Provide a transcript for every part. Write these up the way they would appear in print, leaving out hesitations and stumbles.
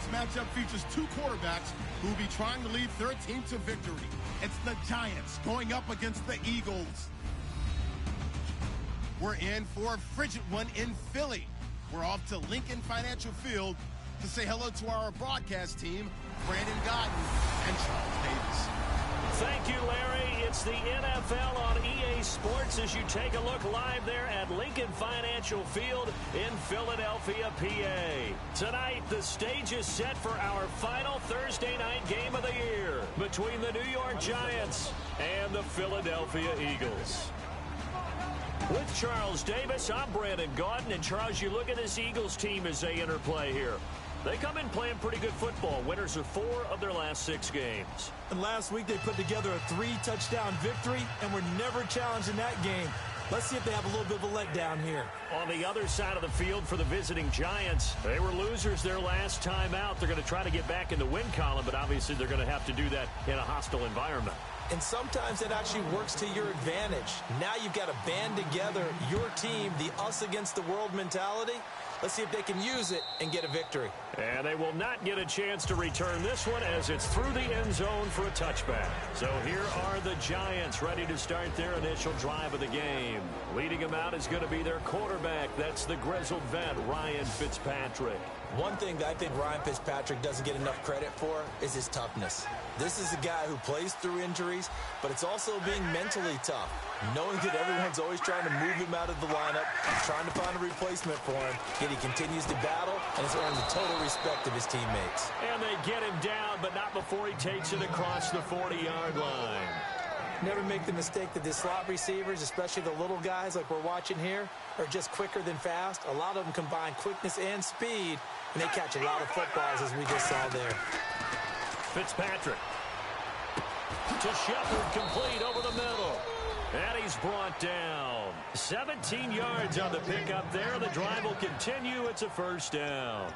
next matchup features two quarterbacks who will be trying to lead their team to victory. It's the Giants going up against the Eagles. We're in for a frigid one in Philly. We're off to Lincoln Financial Field to say hello to our broadcast team, Brandon Godden and Charles Davis. Thank you, Larry. It's the NFL on EA Sports as you take a look live there at Lincoln Financial Field in Philadelphia, PA. Tonight, the stage is set for our final Thursday night game of the year between the New York Giants and the Philadelphia Eagles. With Charles Davis, I'm Brandon Gaudin. And Charles, you look at this Eagles team as they interplay here. They come in playing pretty good football. Winners of 4 of their last 6 games. And last week they put together a 3-touchdown victory and were never challenged in that game. Let's see if they have a little bit of a letdown here. On the other side of the field for the visiting Giants, they were losers their last time out. They're going to try to get back in the win column, but obviously they're going to have to do that in a hostile environment. And sometimes it actually works to your advantage. Now you've got to band together your team, the us against the world mentality. Let's see if they can use it and get a victory. And they will not get a chance to return this one as it's through the end zone for a touchback. So here are the Giants ready to start their initial drive of the game. Leading them out is going to be their quarterback. That's the grizzled vet, Ryan Fitzpatrick. One thing that I think Ryan Fitzpatrick doesn't get enough credit for is his toughness. This is a guy who plays through injuries, but it's also being mentally tough. Knowing that everyone's always trying to move him out of the lineup, trying to find a replacement for him, yet he continues to battle and has earned the total respect of his teammates. And they get him down, but not before he takes it across the 40-yard line. Never make the mistake that the slot receivers, especially the little guys like we're watching here, are just quicker than fast. A lot of them combine quickness and speed, and they catch a lot of footballs, as we just saw there. Fitzpatrick to Shepard, complete over the middle. And he's brought down. 17 yards on the pickup there. The drive will continue. It's a first down.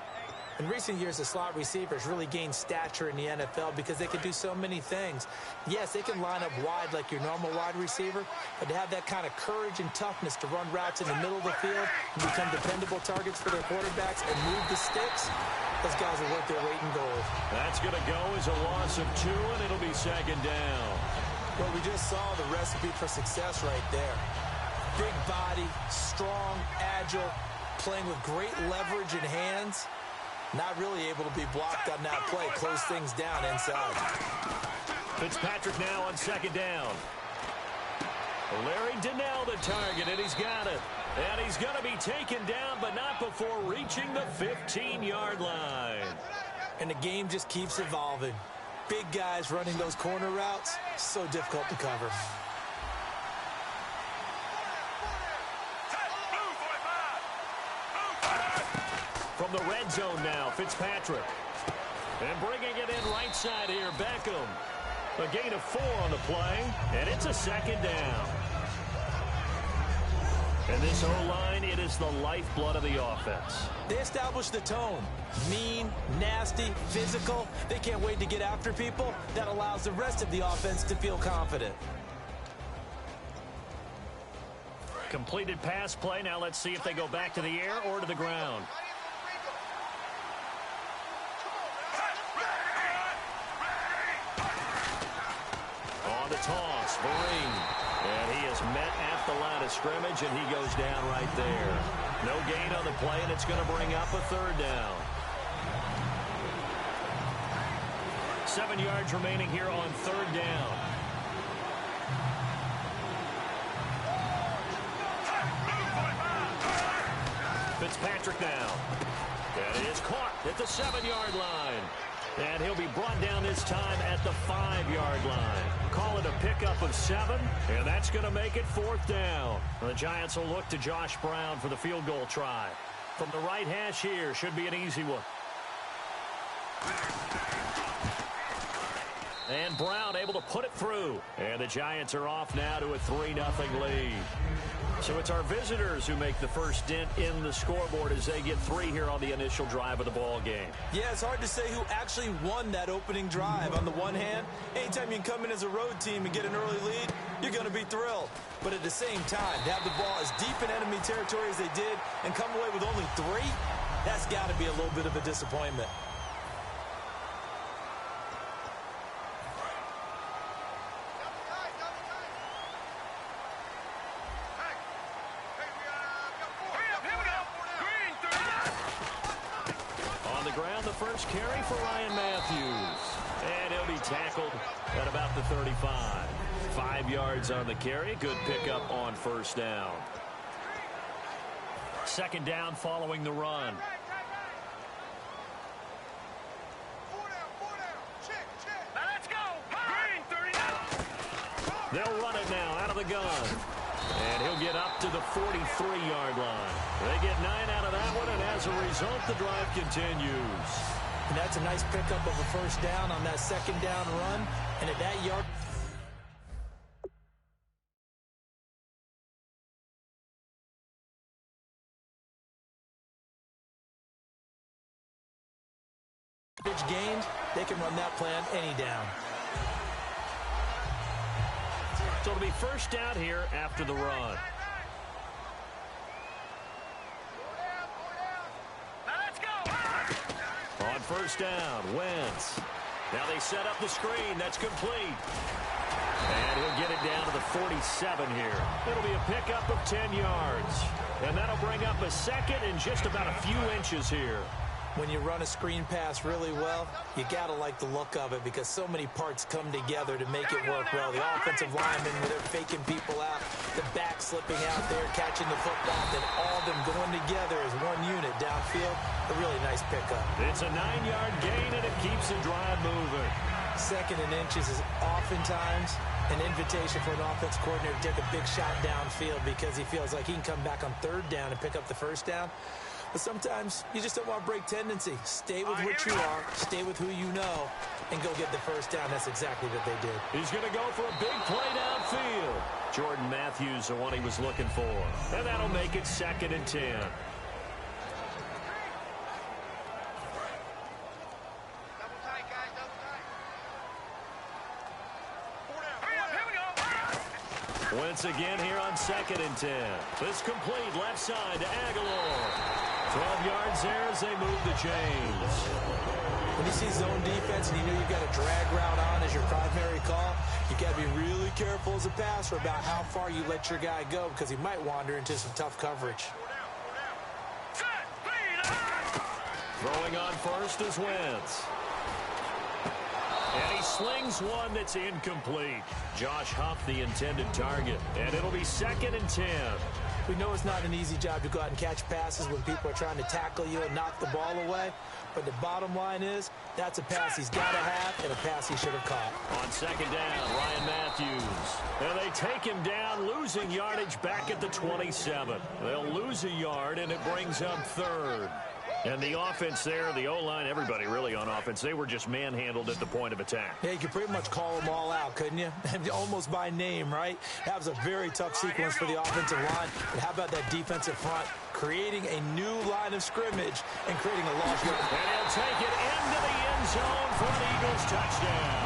In recent years, the slot receivers really gained stature in the NFL because they can do so many things. Yes, they can line up wide like your normal wide receiver, but to have that kind of courage and toughness to run routes in the middle of the field and become dependable targets for their quarterbacks and move the sticks, those guys are worth their weight in gold. That's going to go as a loss of 2, and it'll be second down. Well, we just saw the recipe for success right there. Big body, strong, agile, playing with great leverage in hands. Not really able to be blocked on that play. Close things down inside. Fitzpatrick now on second down. Larry Donnell the target, and he's got it. And he's going to be taken down, but not before reaching the 15-yard line. And the game just keeps evolving. Big guys running those corner routes, so difficult to cover. From the red zone now, Fitzpatrick. And bringing it in right side here, Beckham. A gain of 4 on the play, and it's a second down. And this O-line, it is the lifeblood of the offense. They establish the tone. Mean, nasty, physical. They can't wait to get after people. That allows the rest of the offense to feel confident. Completed pass play. Now let's see if they go back to the air or to the ground. On the toss, Vereen. And he is met at the line of scrimmage, and he goes down right there. No gain on the play, and it's going to bring up a third down. 7 yards remaining here on third down. Fitzpatrick now. And it is caught at the 7-yard line. And he'll be brought down this time at the 5-yard line. Call it a pickup of 7, and that's going to make it fourth down. The Giants will look to Josh Brown for the field goal try. From the right hash here, should be an easy one. And Brown able to put it through. And the Giants are off now to a 3-0 lead. So it's our visitors who make the first dent in the scoreboard as they get 3 here on the initial drive of the ball game. Yeah, it's hard to say who actually won that opening drive. On the one hand, anytime you can come in as a road team and get an early lead, you're going to be thrilled. But at the same time, to have the ball as deep in enemy territory as they did and come away with only 3, that's got to be a little bit of a disappointment. first carry for Ryan Matthews. And he'll be tackled at about the 35. 5 yards on the carry. Good pickup on first down. Second down following the run. They'll run it now out of the gun. And he'll get up to the 43-yard line. They get 9 out of that one, and as a result, the drive continues. And that's a nice pickup of a first down on that second down run. And at that yard... gained, they can run that play on any down. So it'll be first down here after the run. Let's go. On first down, Wentz. Now they set up the screen. That's complete. And he'll get it down to the 47 here. It'll be a pickup of 10 yards. And that'll bring up a second and just about a few inches here. When you run a screen pass really well, you got to like the look of it because so many parts come together to make it work well. The offensive linemen, where they're faking people out, the back slipping out there, catching the football, then all of them going together as one unit downfield. A really nice pickup. It's a 9-yard gain, and it keeps the drive moving. Second and inches is oftentimes an invitation for an offense coordinator to take a big shot downfield because he feels like he can come back on third down and pick up the first down. But sometimes you just don't want to break tendency. Stay with what you are, stay with who you know, and go get the first down. That's exactly what they did. He's going to go for a big play downfield. Jordan Matthews, the one he was looking for. And that'll make it 2nd and 10. Once again here on 2nd and 10. This complete left side to Aguilar. 12 yards there as they move the chains. When you see zone defense and you know you've got a drag route on as your primary call, you got to be really careful as a passer about how far you let your guy go because he might wander into some tough coverage. Throwing on first is Wentz. And he slings one that's incomplete. Josh Huff, the intended target. And it'll be 2nd and 10. We know it's not an easy job to go out and catch passes when people are trying to tackle you and knock the ball away. But the bottom line is, that's a pass he's got to have and a pass he should have caught. On 2nd down, Ryan Matthews. And they take him down, losing yardage back at the 27. They'll lose a yard, and it brings up 3rd. And the offense there, the O-line, everybody really on offense, they were just manhandled at the point of attack. Yeah, you could pretty much call them all out, couldn't you? Almost by name, right? That was a very tough sequence for the offensive line. But how about that defensive front creating a new line of scrimmage and creating a lost yard? And he'll take it into the end zone for an Eagles touchdown.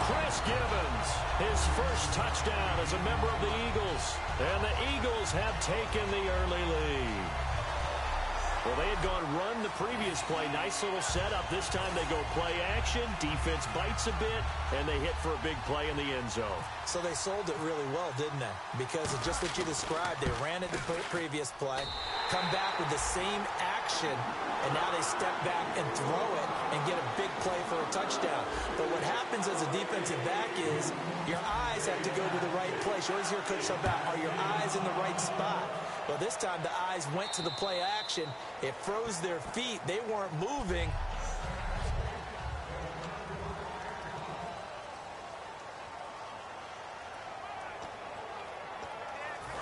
Chris Gibbons, his first touchdown as a member of the Eagles. And the Eagles have taken the early lead. Well, they had gone run the previous play. Nice little setup. This time they go play action. Defense bites a bit, and they hit for a big play in the end zone. So they sold it really well, didn't they? Because of just what you described. They ran it the previous play, come back with the same action, and now they step back and throw it and get a big play for a touchdown. But what happens as a defensive back is your eyes have to go to the right place. You always hear Coach talk about, are your eyes in the right spot? Well, this time the eyes went to the play action. It froze their feet. They weren't moving.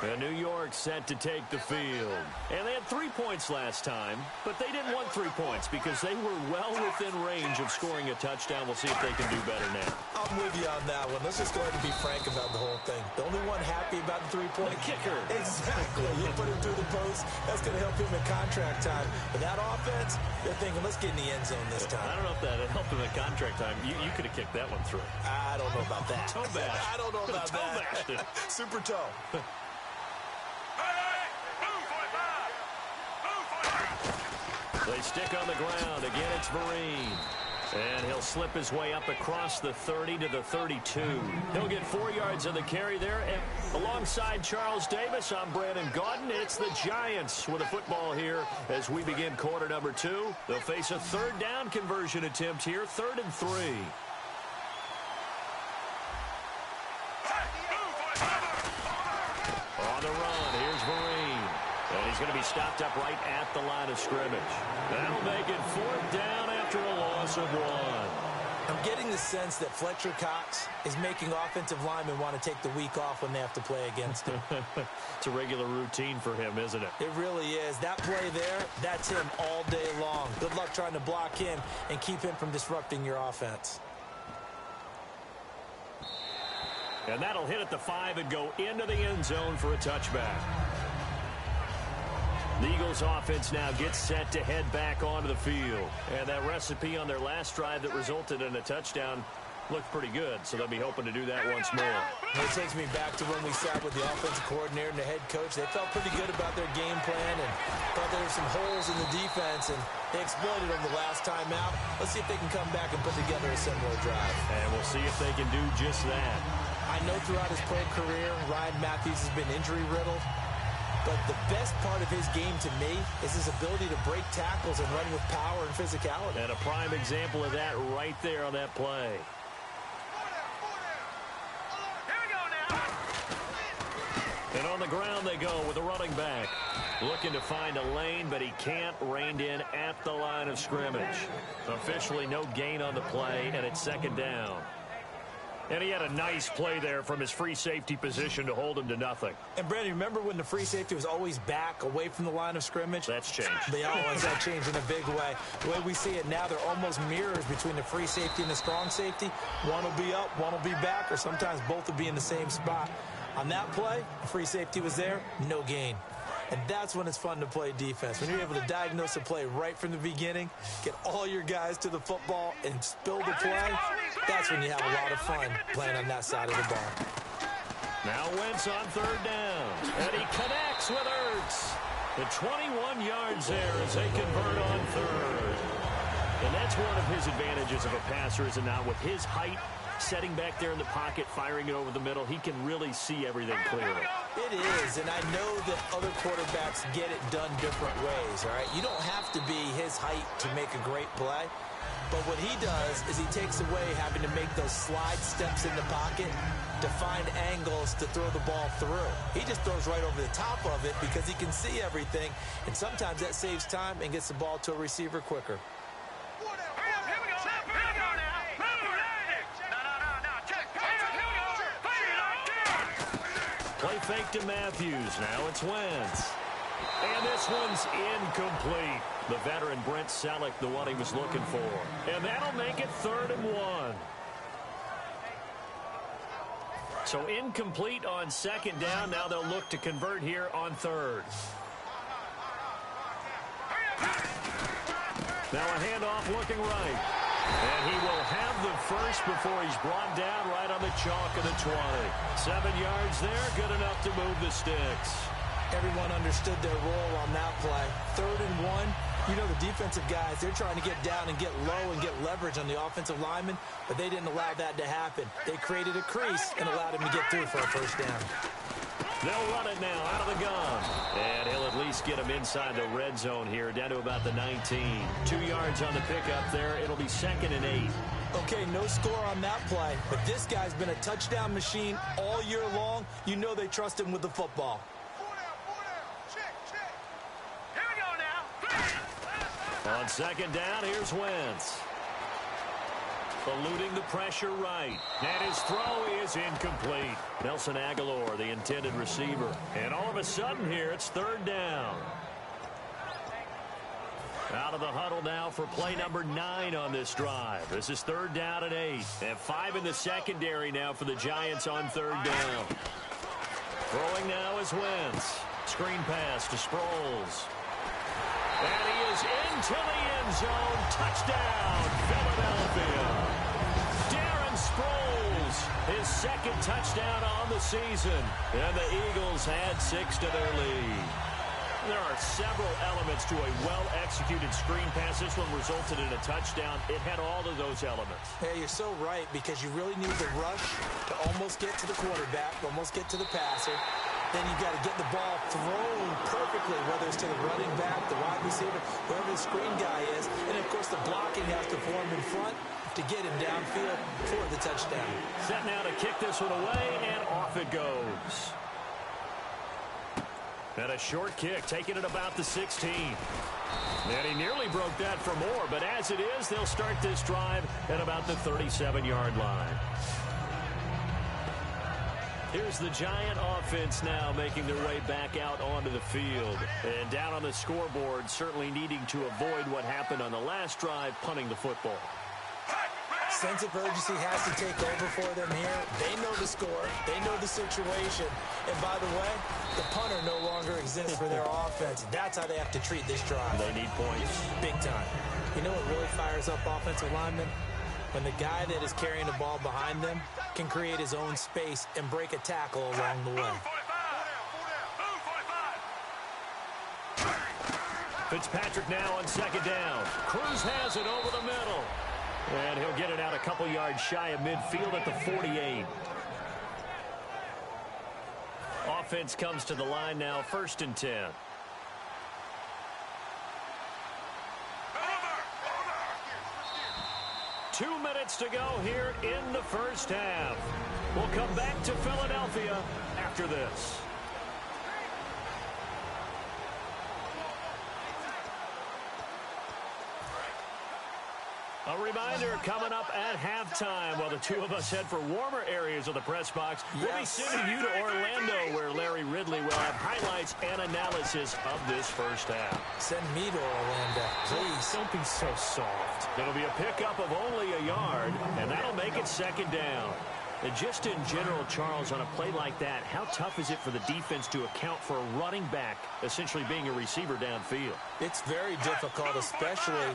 And New York set to take the field. And they had 3 points last time, but they didn't want 3 points because they were well within range of scoring a touchdown. We'll see if they can do better now. I'm with you on that one. Let's just go ahead and be frank about the whole thing. The only one happy about the 3-point kicker. Exactly. You put him through the post. That's going to help him in contract time. But that offense, they're thinking, let's get in the end zone this time. I don't know if that helped him in contract time. You could have kicked that one through. I don't know about that. Toe bash. I don't know about that. Super toe. They stick on the ground. Again, it's Vereen. And he'll slip his way up across the 30 to the 32. He'll get 4 yards on the carry there. And alongside Charles Davis, I'm Brandon Gaudin. It's the Giants with a football here as we begin quarter number 2. They'll face a third down conversion attempt here, 3rd and 3. On the run, here's Vereen. And he's going to be stopped up right at the line of scrimmage. That'll make it 4th down after a loss of 1. I'm getting the sense that Fletcher Cox is making offensive linemen want to take the week off when they have to play against him. It's a regular routine for him, isn't it? It really is. That play there, that's him all day long. Good luck trying to block him and keep him from disrupting your offense. And that'll hit at the 5 and go into the end zone for a touchback. The Eagles offense now gets set to head back onto the field. And that recipe on their last drive that resulted in a touchdown looked pretty good, so they'll be hoping to do that once more. It takes me back to when we sat with the offensive coordinator and the head coach. They felt pretty good about their game plan and thought there were some holes in the defense, and they exploited them the last time out. Let's see if they can come back and put together a similar drive. And we'll see if they can do just that. I know throughout his pro career, Ryan Matthews has been injury-riddled. But the best part of his game to me is his ability to break tackles and run with power and physicality. And a prime example of that right there on that play. Here we go now. And on the ground they go with a running back. Looking to find a lane, but he can't. Reined in at the line of scrimmage. Officially no gain on the play, and it's 2nd down. And he had a nice play there from his free safety position to hold him to nothing. And, Brandon, remember when the free safety was always back away from the line of scrimmage? That's changed. They always have changed in a big way. The way we see it now, they're almost mirrors between the free safety and the strong safety. One will be up, one will be back, or sometimes both will be in the same spot. On that play, the free safety was there, no gain. And that's when it's fun to play defense. When you're able to diagnose a play right from the beginning, get all your guys to the football, and spill the play, that's when you have a lot of fun playing on that side of the ball. Now Wentz on 3rd down. And he connects with Ertz. The 21 yards there as they convert on 3rd. And that's one of his advantages of a passer, is it not? With his height, setting back there in the pocket, firing it over the middle, he can really see everything clearly. It is, and I know that other quarterbacks get it done different ways, all right? You don't have to be his height to make a great play, but what he does is he takes away having to make those slide steps in the pocket to find angles to throw the ball through. He just throws right over the top of it because he can see everything, and sometimes that saves time and gets the ball to a receiver quicker. Play fake to Matthews. Now it's Wentz. And this one's incomplete. The veteran Brent Selleck, the one he was looking for. And that'll make it 3rd and 1. So incomplete on 2nd down. Now they'll look to convert here on 3rd. Now a handoff looking right. And he will have the first before he's brought down right on the chalk of the 20. 7 yards there, good enough to move the sticks. Everyone understood their role on that play. 3rd and 1. You know, the defensive guys, they're trying to get down and get low and get leverage on the offensive lineman, but they didn't allow that to happen. They created a crease and allowed him to get through for a 1st down. They'll run it now out of the gun. And he'll at least get him inside the red zone here, down to about the 19. 2 yards on the pickup there. It'll be 2nd and 8. Okay, no score on that play, but this guy's been a touchdown machine all year long. You know they trust him with the football. Here we go now. On 2nd down, here's Wentz. Eluding the pressure right. And his throw is incomplete. Nelson Aguilar, the intended receiver. And all of a sudden here, it's 3rd down. Out of the huddle now for play number 9 on this drive. This is 3rd down and 8. And 5 in the secondary now for the Giants on 3rd down. Throwing now is Wentz. Screen pass to Sproles. And he is into the end zone. Touchdown, Philadelphia. Darren Sproles, his 2nd touchdown on the season. And the Eagles add 6 to their lead. There are several elements to a well-executed screen pass. This one resulted in a touchdown. It had all of those elements. Hey, you're so right, because you really need the rush to almost get to the quarterback, almost get to the passer. Then you got to get the ball thrown perfectly, whether it's to the running back, the wide receiver, whoever the screen guy is. And, of course, the blocking has to form in front to get him downfield for the touchdown. Set now to kick this one away, and off it goes. And a short kick, taking it about the 16. And he nearly broke that for more, but as it is, they'll start this drive at about the 37-yard line. Here's the Giant offense now making their way back out onto the field. And down on the scoreboard, certainly needing to avoid what happened on the last drive, punting the football. Sense of urgency has to take over for them here. They know the score. They know the situation. And by the way, the punter no longer exists for their offense. That's how they have to treat this drive. They need points. Big time. You know what really fires up offensive linemen? When the guy that is carrying the ball behind them can create his own space and break a tackle along the way. Fitzpatrick now on second down. Cruz has it over the middle. And he'll get it out a couple yards shy of midfield at the 48. Offense comes to the line now, 1st and 10. Two minutes to go here in the first half. We'll come back to Philadelphia after this. A reminder coming up at halftime while the two of us head for warmer areas of the press box. We'll be sending you to Orlando, where Larry Ridley will have highlights and analysis of this first half. Send me to Orlando, please. Don't be so soft. It'll be a pickup of only a yard, and that'll make it 2nd down. And just in general, Charles, on a play like that, how tough is it for the defense to account for a running back essentially being a receiver downfield? It's very difficult, especially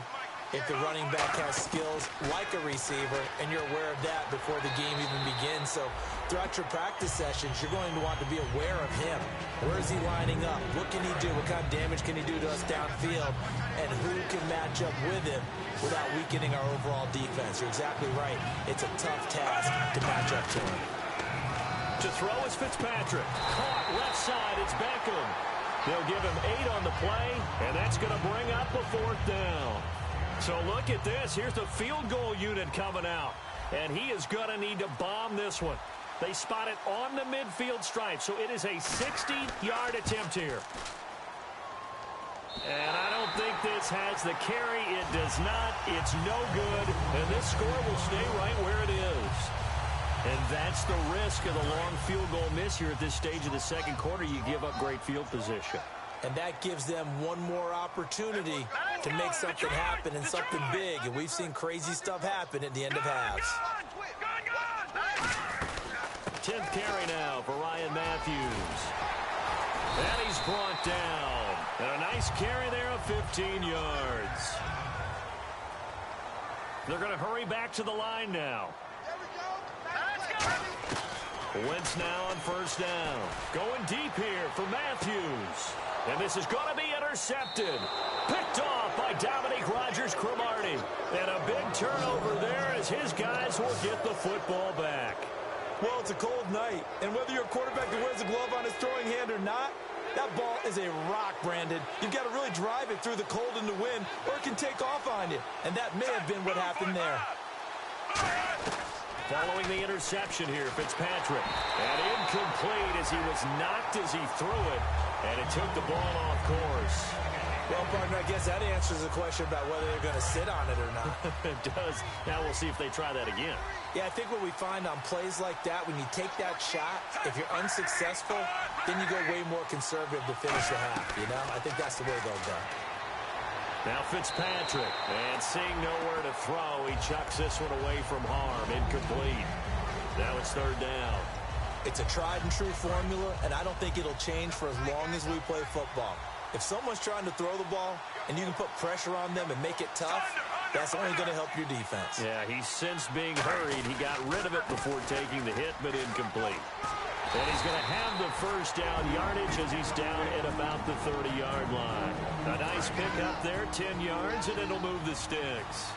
if the running back has skills like a receiver, and you're aware of that before the game even begins. So throughout your practice sessions, you're going to want to be aware of him. Where is he lining up? What can he do? What kind of damage can he do to us downfield? And who can match up with him without weakening our overall defense? You're exactly right. It's a tough task to match up to him. To throw is Fitzpatrick. Caught left side. It's Beckham. They'll give him 8 on the play, and that's going to bring up a 4th down. So look at this. Here's the field goal unit coming out. And he is going to need to bomb this one. They spot it on the midfield stripe. So it is a 60-yard attempt here. And I don't think this has the carry. It does not. It's no good. And this score will stay right where it is. And that's the risk of the long field goal miss here at this stage of the second quarter. You give up great field position. And that gives them one more opportunity to make something happen and something big. And we've seen crazy stuff happen at the end of halves. 10th carry now for Ryan Matthews. And he's brought down. And a nice carry there of 15 yards. They're going to hurry back to the line now. Wentz now on 1st down. Going deep here for Matthews. And this is going to be intercepted. Picked off by Dominique Rodgers-Cromartie. And a big turnover there as his guys will get the football back. Well, it's a cold night. And whether you're a quarterback that wears a glove on his throwing hand or not, that ball is a rock, Brandon. You've got to really drive it through the cold and the wind, or it can take off on you. And that may have been what happened there. Following the interception here, Fitzpatrick. And incomplete as he was knocked as he threw it. And it took the ball off course. Well, partner, I guess that answers the question about whether they're going to sit on it or not. It does. Now we'll see if they try that again. Yeah, I think what we find on plays like that, when you take that shot, if you're unsuccessful, then you go way more conservative to finish the half, you know? I think that's the way they'll go. Now Fitzpatrick, and seeing nowhere to throw, he chucks this one away from harm. Incomplete. Now it's 3rd down. It's a tried-and-true formula, and I don't think it'll change for as long as we play football. If someone's trying to throw the ball and you can put pressure on them and make it tough, that's only going to help your defense. Yeah, he's since being hurried. He got rid of it before taking the hit, but incomplete. And he's going to have the first down yardage as he's down at about the 30-yard line. A nice pickup there, 10 yards, and it'll move the sticks.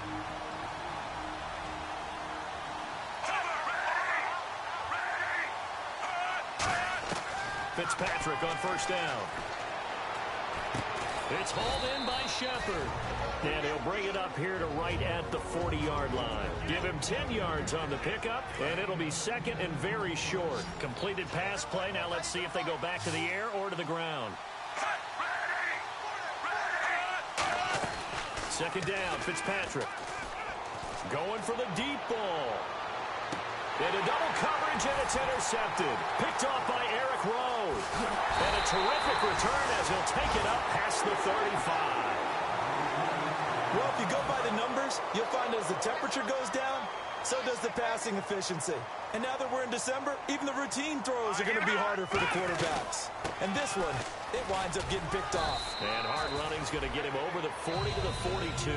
Fitzpatrick on first down. It's hauled in by Shepard. And he'll bring it up here to right at the 40-yard line. Give him 10 yards on the pickup, and it'll be second and very short. Completed pass play. Now let's see if they go back to the air or to the ground. Second down, Fitzpatrick. Going for the deep ball. Into double coverage, and it's intercepted. Picked off by Eric Rowe. And a terrific return as he'll take it up past the 35. Well, if you go by the numbers, you'll find as the temperature goes down, so does the passing efficiency. And now that we're in December, even the routine throws are going to be harder for the quarterbacks. And this one, it winds up getting picked off. And hard running's going to get him over the 40 to the 42.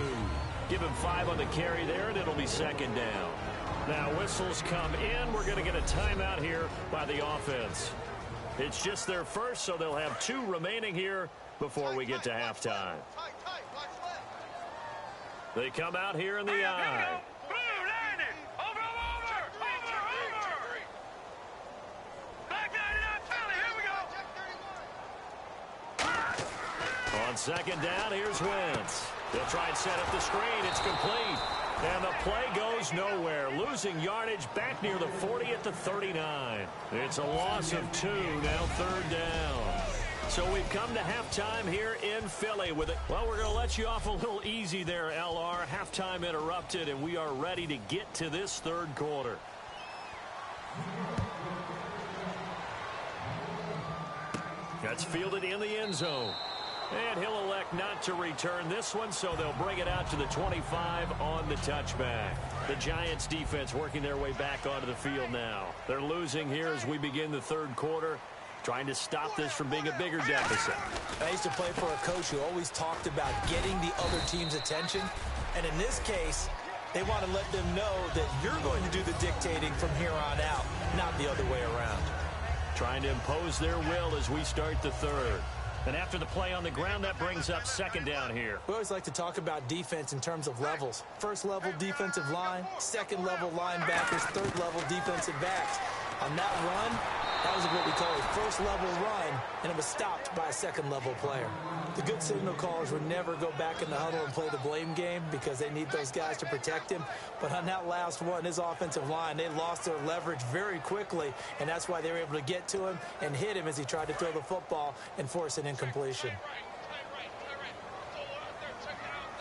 Give him 5 on the carry there, and it'll be second down. Now whistles come in. We're going to get a timeout here by the offense. It's just their first, so they'll have 2 remaining here before we get to halftime. They come out here in the eye. On second down, here's Wentz. They'll try and set up the screen. It's complete. And the play goes nowhere. Losing yardage back near the 40 at the 39. It's a loss of 2. Now third down. So we've come to halftime here in Philly with it. Well, we're going to let you off a little easy there, LR. Halftime interrupted, and we are ready to get to this third quarter. That's fielded in the end zone. And he'll elect not to return this one, so they'll bring it out to the 25 on the touchback. The Giants defense working their way back onto the field now. They're losing here as we begin the third quarter, trying to stop this from being a bigger deficit. I used to play for a coach who always talked about getting the other team's attention. And in this case, they want to let them know that you're going to do the dictating from here on out, not the other way around. Trying to impose their will as we start the third. And after the play on the ground, that brings up second down here. We always like to talk about defense in terms of levels. First level defensive line, second level linebackers, third level defensive backs. On that run, that was what we call a first level run, and it was stopped by a second level player. The good signal callers would never go back in the huddle and play the blame game because they need those guys to protect him. But on that last one, his offensive line, they lost their leverage very quickly, and that's why they were able to get to him and hit him as he tried to throw the football and force an incompletion.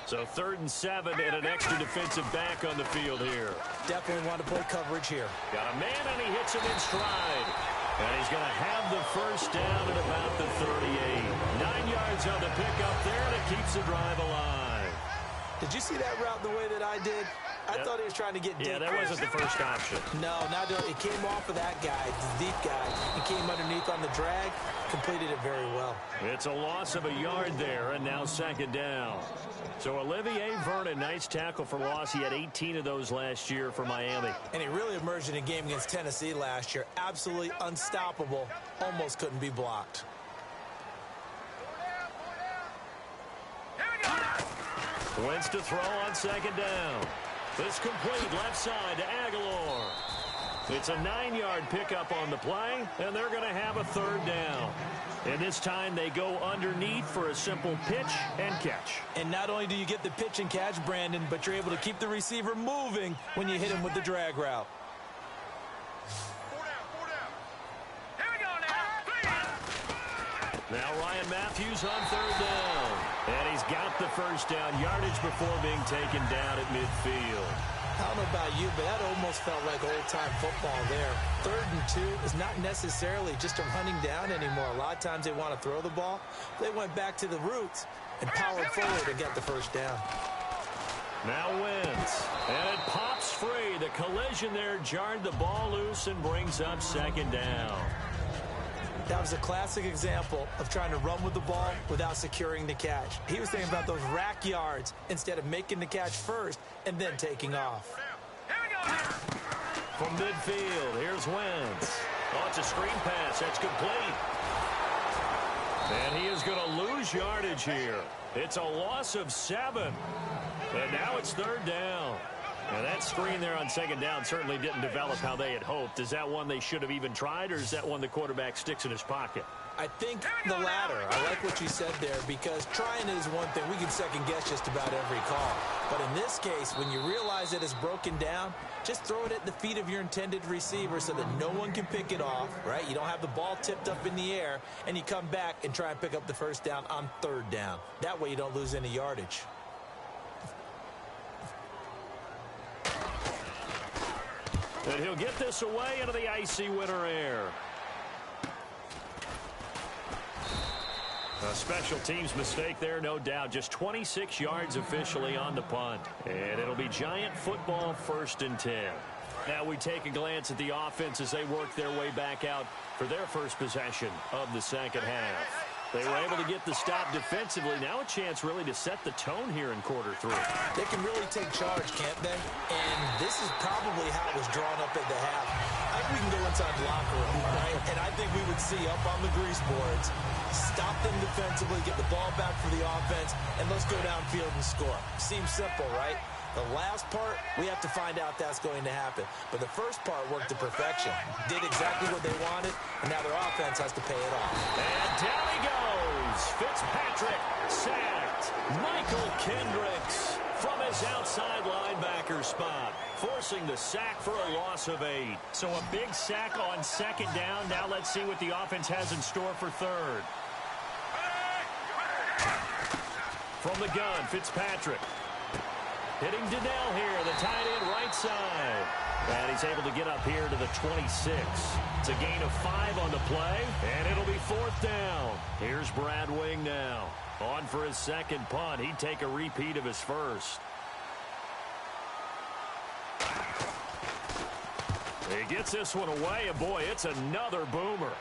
So 3rd and 7 and an extra defensive back on the field here. Definitely want to play coverage here. Got a man, and he hits him in stride. And he's going to have the first down at about the 38. 9 yards on the pickup there, and it keeps the drive alive. Did you see that route the way that I did? I thought he was trying to get deep. Yeah, that wasn't the first option. No, it came off of that guy, the deep guy. He came underneath on the drag, completed it very well. It's a loss of a yard there, and now second down. So Olivier Vernon, nice tackle for loss. He had 18 of those last year for Miami. And he really emerged in a game against Tennessee last year. Absolutely unstoppable. Almost couldn't be blocked. Wentz to throw on second down. This complete left side to Aguilar. It's a 9-yard pickup on the play, and they're going to have a third down. And this time they go underneath for a simple pitch and catch. And not only do you get the pitch and catch, Brandon, but you're able to keep the receiver moving when you hit him with the drag route. Now Ryan Matthews on third down. And he's got the first down yardage before being taken down at midfield. I don't know about you, but that almost felt like old-time football there. 3rd and 2 is not necessarily just a running down anymore. A lot of times they want to throw the ball. They went back to the roots and powered forward and got the first down. Now Wentz. And it pops free. The collision there jarred the ball loose and brings up second down. That was a classic example of trying to run with the ball without securing the catch. He was thinking about those rack yards instead of making the catch first and then taking off. From midfield, here's Wentz. Oh, it's a screen pass. That's complete. And he is going to lose yardage here. It's a loss of 7. And now it's 3rd down. And that screen there on 2nd down certainly didn't develop how they had hoped. Is that one they should have even tried, or is that one the quarterback sticks in his pocket? I think the latter. I like what you said there, because trying it is one thing. We can second guess just about every call. But in this case, when you realize it is broken down, just throw it at the feet of your intended receiver so that no one can pick it off, right? You don't have the ball tipped up in the air, and you come back and try and pick up the 1st down on 3rd down. That way you don't lose any yardage. And he'll get this away into the icy winter air. A special teams mistake there, no doubt. Just 26 yards officially on the punt. And it'll be Giant football, 1st and 10. Now we take a glance at the offense as they work their way back out for their first possession of the 2nd half. They were able to get the stop defensively. Now a chance really to set the tone here in quarter 3. They can really take charge, can't they? And this is probably how it was drawn up at the half. I think we can go inside the locker room, right? And I think we would see up on the grease boards, stop them defensively, get the ball back for the offense, and let's go downfield and score. Seems simple, right? The last part, we have to find out that's going to happen. But the first part worked to perfection. Did exactly what they wanted, and now their offense has to pay it off. And down he goes. Fitzpatrick sacked. Michael Kendricks from his outside linebacker spot, forcing the sack for a loss of 8. So a big sack on 2nd down. Now let's see what the offense has in store for 3rd. From the gun, Fitzpatrick. Hitting Donnell here, the tight end right side. And he's able to get up here to the 26. It's a gain of 5 on the play, and it'll be 4th down. Here's Brad Wing now. On for his 2nd punt. He'd take a repeat of his 1st. He gets this one away, and boy, it's another boomer.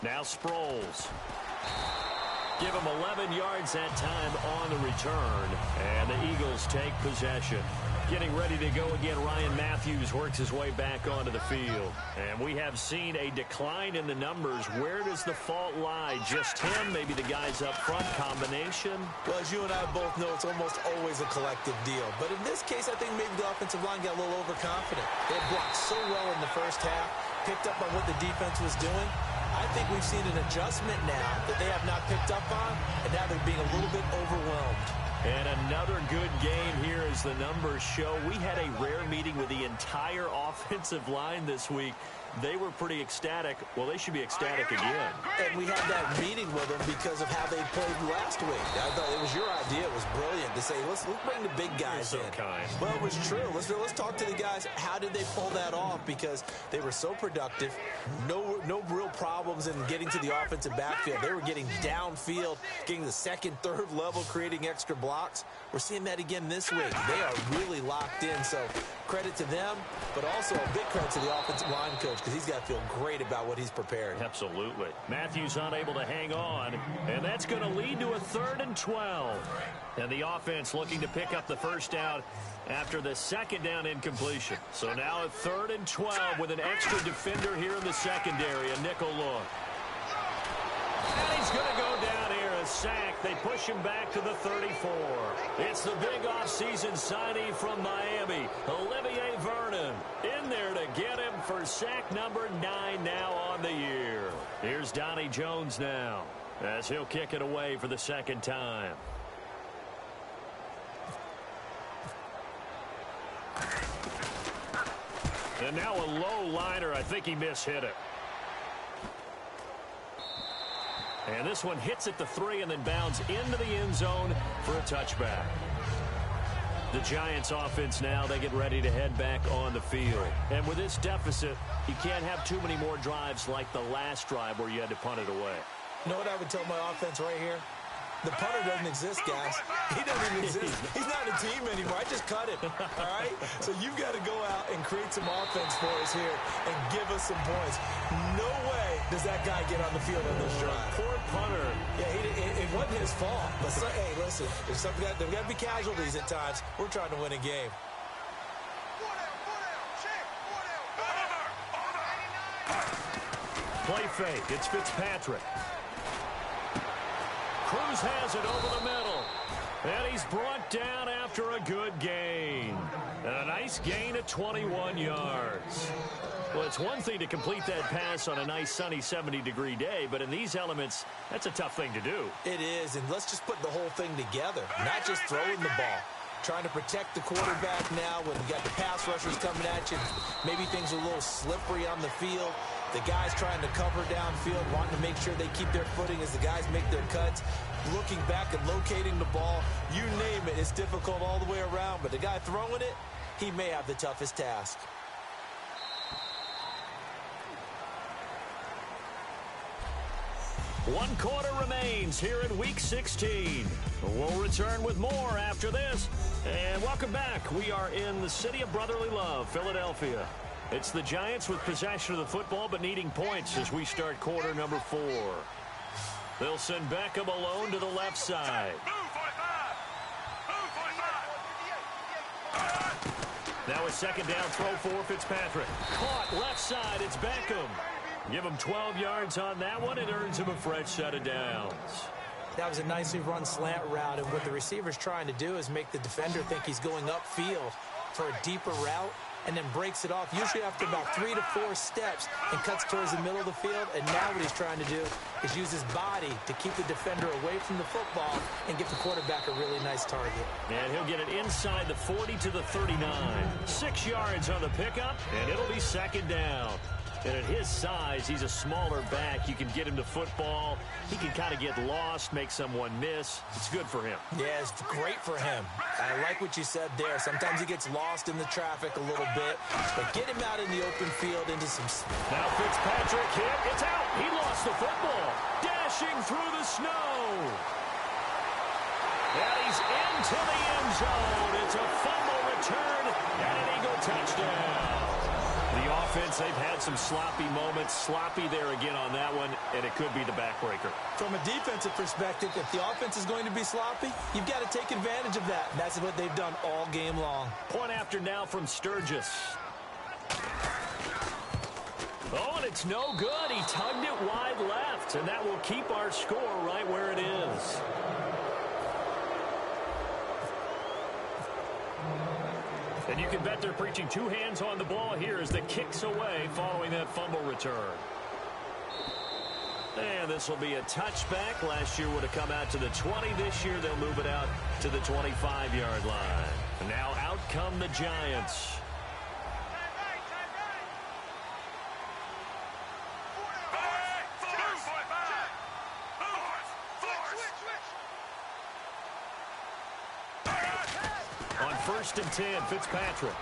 Now Sproles. Give him 11 yards that time on the return. And the Eagles take possession. Getting ready to go again, Ryan Matthews works his way back onto the field. And we have seen a decline in the numbers. Where does the fault lie? Just him? Maybe the guys up front? Combination? Well, as you and I both know, it's almost always a collective deal. But in this case, I think maybe the offensive line got a little overconfident. They had blocked so well in the 1st half, picked up on what the defense was doing. I think we've seen an adjustment now that they have not picked up on, and now they're being a little bit overwhelmed. And another good game here as the numbers show. We had a rare meeting with the entire offensive line this week. They were pretty ecstatic. Well, they should be ecstatic again. And we had that meeting with them because of how they played last week. I thought it was your idea. It was brilliant to say, let's bring the big guys in. You're so kind. Well, it was true. Let's talk to the guys. How did they pull that off? Because they were so productive. No real problems in getting to the offensive backfield. They were getting downfield, getting the 2nd, 3rd level, creating extra blocks. We're seeing that again this week. They are really locked in. So credit to them, but also a big credit to the offensive line coach, because he's got to feel great about what he's prepared. Absolutely. Matthews unable to hang on, and that's going to lead to a 3rd and 12. And the offense looking to pick up the 1st down after the 2nd down incompletion. So now a 3rd and 12 with an extra defender here in the secondary, a nickel look. And he's going to go down here, a sack. They push him back to the 34. It's the big offseason signee from Miami, Olivier Vernon, in there to get him for sack number 9 now on the year. Here's Donnie Jones now, as he'll kick it away for the 2nd time. And now a low liner. I think he mishit it. And this one hits at the 3 and then bounds into the end zone for a touchback. The Giants offense now, they get ready to head back on the field. And with this deficit, you can't have too many more drives like the last drive where you had to punt it away. You know what I would tell my offense right here? The punter doesn't exist, guys. He doesn't even exist. He's not a team anymore. I just cut him, all right? So you've got to go out and create some offense for us here and give us some points. No way does that guy get on the field on this drive. Poor punter. Yeah, it wasn't his fault. But, hey, listen, there's got to be casualties at times. We're trying to win a game. Play fake. It's Fitzpatrick. Cruz has it over the middle. And he's brought down after a good gain. And a nice gain of 21 yards. Well, it's one thing to complete that pass on a nice sunny 70-degree day, but in these elements, that's a tough thing to do. It is, and let's just put the whole thing together, not just throwing the ball. Trying to protect the quarterback now when you got the pass rushers coming at you. Maybe things are a little slippery on the field. The guys trying to cover downfield, wanting to make sure they keep their footing as the guys make their cuts. Looking back and locating the ball, you name it, it's difficult all the way around. But the guy throwing it, he may have the toughest task. One quarter remains here in Week 16. We'll return with more after this. And welcome back. We are in the city of brotherly love, Philadelphia. It's the Giants with possession of the football but needing points as we start quarter number 4. They'll send Beckham alone to the left side. Now a second down throw for Fitzpatrick. Caught left side. It's Beckham. Give him 12 yards on that one. It earns him a fresh set of downs. That was a nicely run slant route, and what the receiver's trying to do is make the defender think he's going upfield for a deeper route and then breaks it off, usually after about 3 to 4 steps, and cuts towards the middle of the field. And now what he's trying to do is use his body to keep the defender away from the football and give the quarterback a really nice target. And he'll get it inside the 40 to the 39. 6 yards on the pickup, and it'll be second down. And at his size, he's a smaller back. You can get him to football. He can kind of get lost, make someone miss. It's good for him. Yeah, it's great for him. I like what you said there. Sometimes he gets lost in the traffic a little bit, but get him out in the open field into some... Now Fitzpatrick hit. It's out. He lost the football. Dashing through the snow. And he's into the end zone. It's a fumble return and an Eagle touchdown. The offense, they've had some sloppy moments. Sloppy there again on that one, and it could be the backbreaker. From a defensive perspective, if the offense is going to be sloppy, you've got to take advantage of that. That's what they've done all game long. Point after now from Sturgis. Oh, and it's no good. He tugged it wide left, and that will keep our score right where it is. And you can bet they're preaching 2 hands on the ball here as the kick's away following that fumble return. And this will be a touchback. Last year would have come out to the 20. This year they'll move it out to the 25-yard line. And now out come the Giants. First and 10, Fitzpatrick.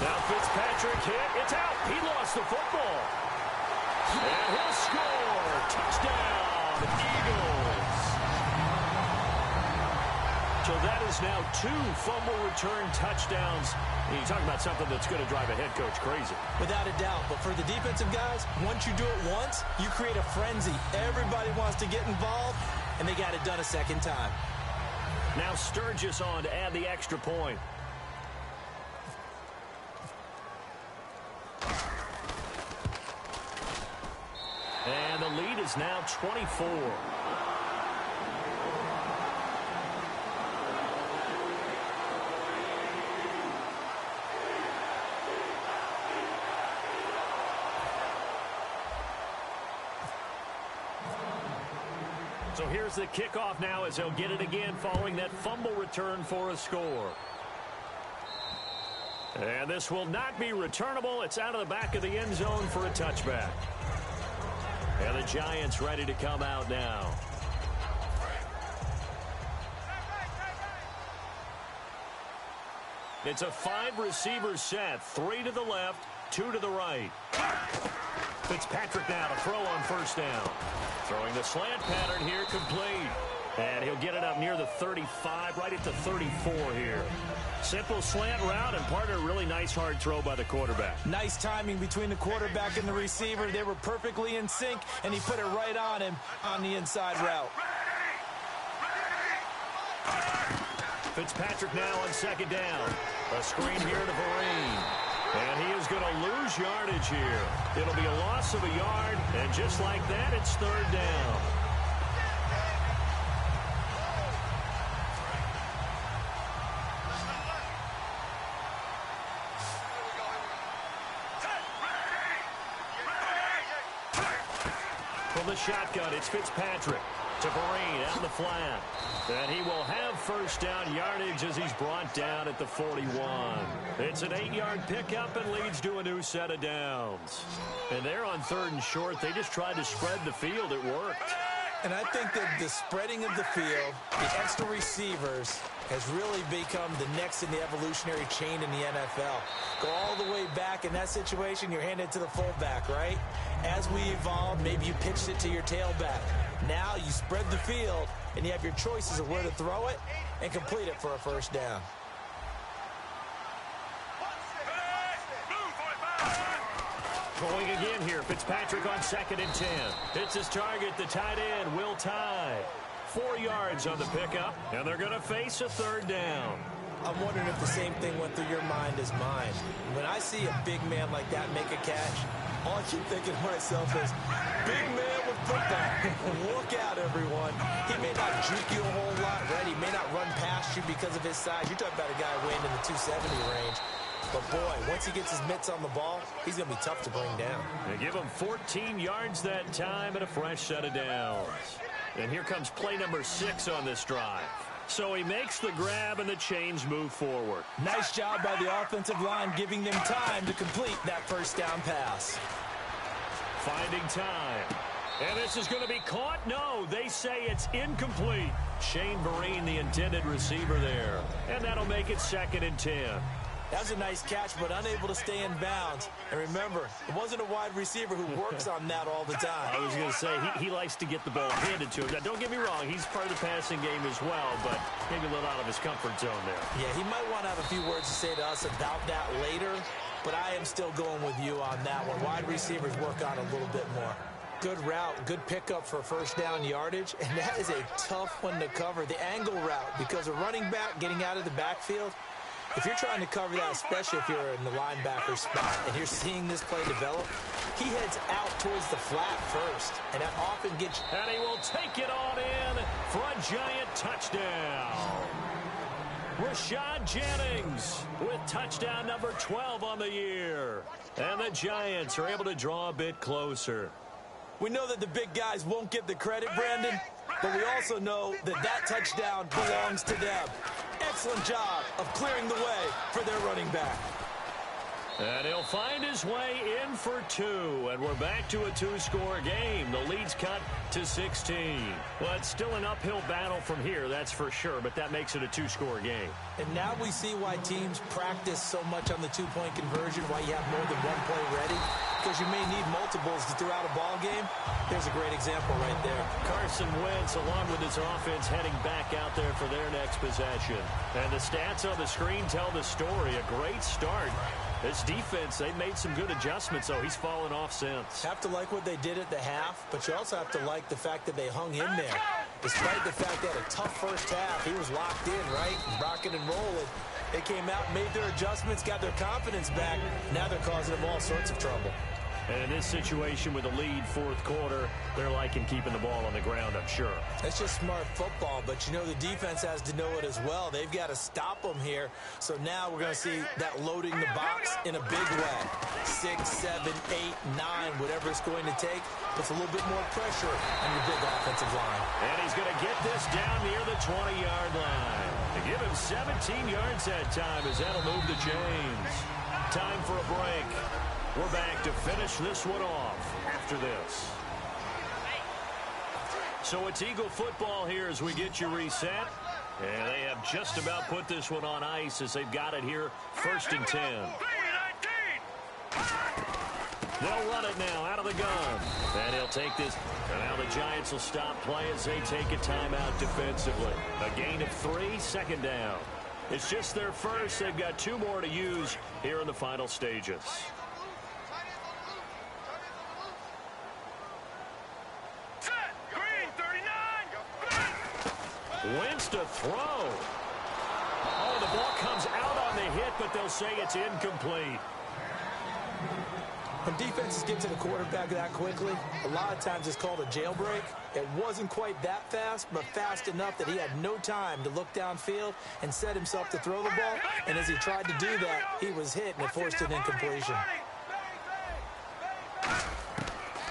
Now Fitzpatrick hit. It's out. He lost the football. And he'll score. Touchdown, Eagles. So that is now 2 fumble return touchdowns. And you talk about something that's going to drive a head coach crazy. Without a doubt. But for the defensive guys, once you do it once, you create a frenzy. Everybody wants to get involved, and they got it done a second time. Now Sturgis on to add the extra point. And the lead is now 24. So here's the kickoff now as they'll get it again following that fumble return for a score. And this will not be returnable. It's out of the back of the end zone for a touchback. And the Giants ready to come out now. It's a 5-receiver set. 3 to the left, 2 to the right. Fitzpatrick now to throw on first down. Throwing the slant pattern here, complete. And he'll get it up near the 35, right at the 34 here. Simple slant route and part of a really nice hard throw by the quarterback. Nice timing between the quarterback and the receiver. They were perfectly in sync, and he put it right on him on the inside route. Fitzpatrick now on second down. A screen here to Vereen. And he is going to lose yardage here. It'll be a loss of a yard, and just like that, it's third down. From the shotgun, it's Fitzpatrick to Vereen out in the flat. And he will have first down yardage as he's brought down at the 41. It's an 8-yard pickup and leads to a new set of downs. And they're on third and short. They just tried to spread the field. It worked. And I think that the spreading of the field, the extra receivers, has really become the next in the evolutionary chain in the NFL. Go all the way back in that situation, you're handed to the fullback, right? As we evolved, maybe you pitched it to your tailback. Now you spread the field, and you have your choices of where to throw it and complete it for a first down. Going again here, Fitzpatrick on 2nd and 10. Hits his target, the tight end, Will Tye. 4 yards on the pickup, and they're going to face a third down. I'm wondering if the same thing went through your mind as mine. When I see a big man like that make a catch, all I keep thinking to myself is, big man with football. Look out, everyone. He may not juke you a whole lot, right? He may not run past you because of his size. You're talking about a guy weighing in the 270 range. But, boy, once he gets his mitts on the ball, he's going to be tough to bring down. They give him 14 yards that time and a fresh set of downs. And here comes play number 6 on this drive. So he makes the grab and the chains move forward. Nice job by the offensive line giving them time to complete that first down pass. Finding time. And this is going to be caught? No, they say it's incomplete. Shane Vereen, the intended receiver there. And that'll make it 2nd and 10. That was a nice catch, but unable to stay in bounds. And remember, it wasn't a wide receiver who works on that all the time. I was going to say, he likes to get the ball handed to him. Now, don't get me wrong, he's part of the passing game as well, but maybe a little out of his comfort zone there. Yeah, he might want to have a few words to say to us about that later, but I am still going with you on that one. Wide receivers work on a little bit more. Good route, good pickup for first down yardage, and that is a tough one to cover. The angle route, because a running back getting out of the backfield, if you're trying to cover that, especially if you're in the linebacker spot and you're seeing this play develop, he heads out towards the flat first, and that often gets... And he will take it on in for a giant touchdown. Rashad Jennings with touchdown number 12 on the year. And the Giants are able to draw a bit closer. We know that the big guys won't get the credit, Brandon, but we also know that that touchdown belongs to them. Excellent job of clearing the way for their running back. And he'll find his way in for 2, and we're back to a 2-score game. The lead's cut to 16. Well, it's still an uphill battle from here, that's for sure, but that makes it a 2-score game. And now we see why teams practice so much on the 2-point conversion, why you have more than one play ready, because you may need multiples to throw out a ball game. There's a great example right there. Carson Wentz, along with his offense, heading back out there for their next possession. And the stats on the screen tell the story. A great start. This defense, they've made some good adjustments, so he's fallen off since. Have to like what they did at the half, but you also have to like the fact that they hung in there. Despite the fact they had a tough first half, he was locked in, right? Rocking and rolling. They came out, made their adjustments, got their confidence back. Now they're causing them all sorts of trouble. And in this situation with a lead fourth quarter, they're liking keeping the ball on the ground, I'm sure. That's just smart football, but you know the defense has to know it as well. They've got to stop them here. So now we're going to see that loading the box in a big way. 6, 7, 8, 9, whatever it's going to take, puts a little bit more pressure on your big offensive line. And he's going to get this down near the 20-yard line. To give him 17 yards that time as that'll move the chains. Time for a break. We're back to finish this one off after this. So it's Eagle football here as we get you reset. And they have just about put this one on ice as they've got it here, 1st and 10. They'll run it now out of the gun. And he'll take this. And now the Giants will stop play as they take a timeout defensively. A gain of 3, 2nd down. It's just their first. They've got 2 more to use here in the final stages. Wentz to throw. Oh, the ball comes out on the hit, but they'll say it's incomplete. When defenses get to the quarterback that quickly, a lot of times it's called a jailbreak. It wasn't quite that fast, but fast enough that he had no time to look downfield and set himself to throw the ball. And as he tried to do that, he was hit and it forced an incompletion.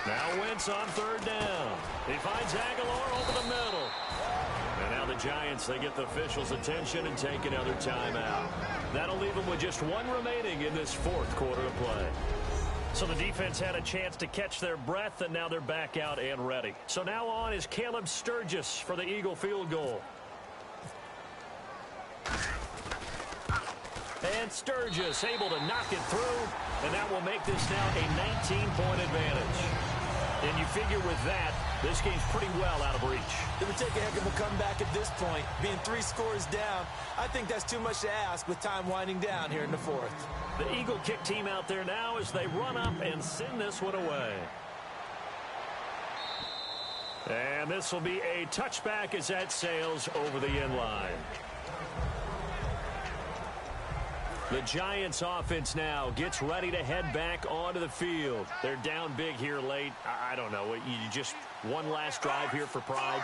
Now Wentz on third down. He finds Aguilar over the middle. And now the Giants, they get the officials' attention and take another timeout. That'll leave them with just one remaining in this fourth quarter of play. So the defense had a chance to catch their breath, and now they're back out and ready. So now on is Caleb Sturgis for the Eagle field goal. And Sturgis able to knock it through, and that will make this now a 19-point advantage. And you figure with that, this game's pretty well out of reach. It would take a heck of a comeback at this point. Being 3 scores down, I think that's too much to ask with time winding down here in the fourth. The Eagle kick team out there now as they run up and send this one away. And this will be a touchback as that sails over the end line. The Giants offense now gets ready to head back onto the field. They're down big here late. I don't know. You just one last drive here for pride.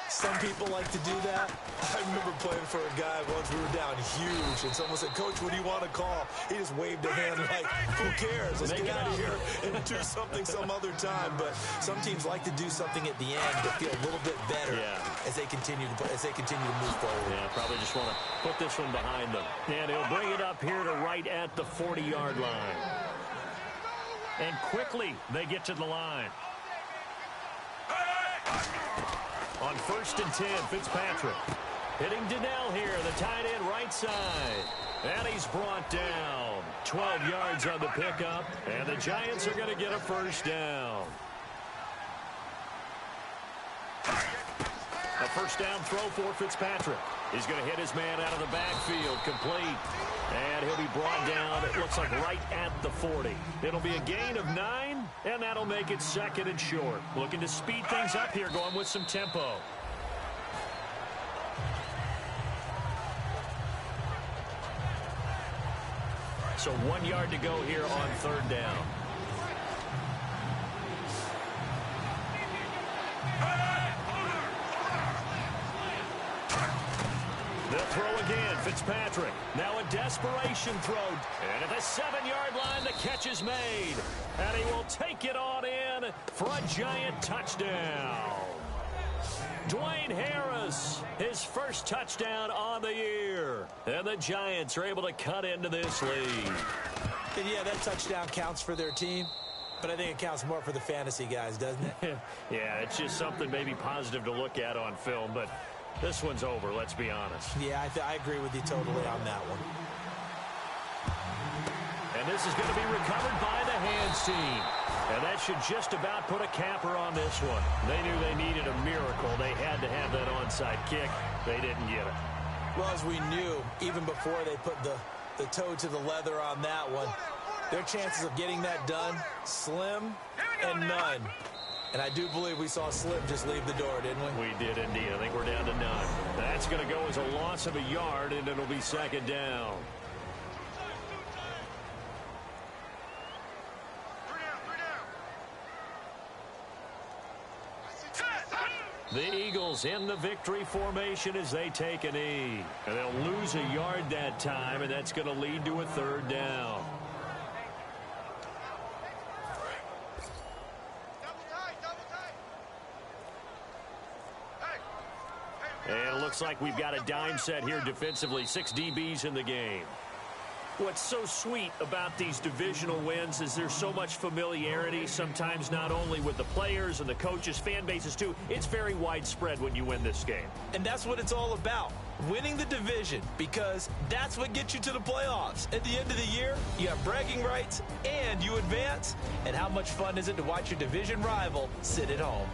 Some people like to do that. I remember playing for a guy once. We were down huge, and someone said, "Coach, what do you want to call?" He just waved a hand like, "Who cares? Let's get out of here and do something some other time." But some teams like to do something at the end to feel a little bit better as they continue to move forward. Yeah, probably just want to put this one behind them. And he'll bring it up here to right at the 40-yard line. And quickly they get to the line. On 1st and 10, Fitzpatrick. Hitting Donnell here, the tight end right side. And he's brought down. 12 yards on the pickup. And the Giants are going to get a first down. A first down throw for Fitzpatrick. He's going to hit his man out of the backfield, complete. And he'll be brought down, it looks like right at the 40. It'll be a gain of 9, and that'll make it 2nd and short. Looking to speed things up here, going with some tempo. So 1 yard to go here on 3rd down. They'll throw again, Fitzpatrick. Now a desperation throw. And at the 7-yard line, the catch is made. And he will take it on in for a Giant touchdown. Dwayne Harris, his first touchdown on the year. And the Giants are able to cut into this lead. And yeah, that touchdown counts for their team. But I think it counts more for the fantasy guys, doesn't it? Yeah, it's just something maybe positive to look at on film. But this one's over, let's be honest. Yeah, I agree with you totally on that one. And this is going to be recovered by the hands team. And that should just about put a capper on this one. They knew they needed a miracle. They had to have that onside kick. They didn't get it. Well, as we knew, even before they put the toe to the leather on that one, their chances of getting that done, slim and none. And I do believe we saw Slim just leave the door, didn't we? We did indeed. I think we're down to none. That's going to go as a loss of a yard, and it'll be 2nd down. The Eagles in the victory formation as they take a knee. And they'll lose a yard that time, and that's going to lead to a 3rd down. And it looks like we've got a dime set here defensively. 6 DBs in the game. What's so sweet about these divisional wins is there's so much familiarity, sometimes not only with the players and the coaches, fan bases too. It's very widespread when you win this game. And that's what it's all about, winning the division, because that's what gets you to the playoffs. At the end of the year, you have bragging rights and you advance. And how much fun is it to watch your division rival sit at home?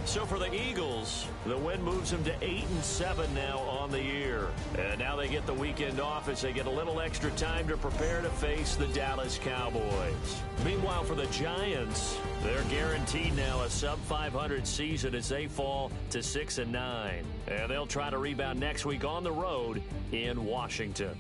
So for the Eagles, the win moves them to 8-7 now on the year. And now they get the weekend off as they get a little extra time to prepare to face the Dallas Cowboys. Meanwhile, for the Giants, they're guaranteed now a sub-500 season as they fall to 6-9. And they'll try to rebound next week on the road in Washington.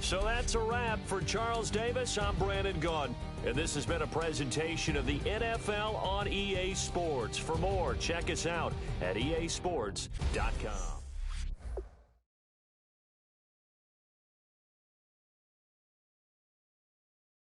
So that's a wrap. For Charles Davis, I'm Brandon Gaudin. And this has been a presentation of the NFL on EA Sports. For more, check us out at easports.com.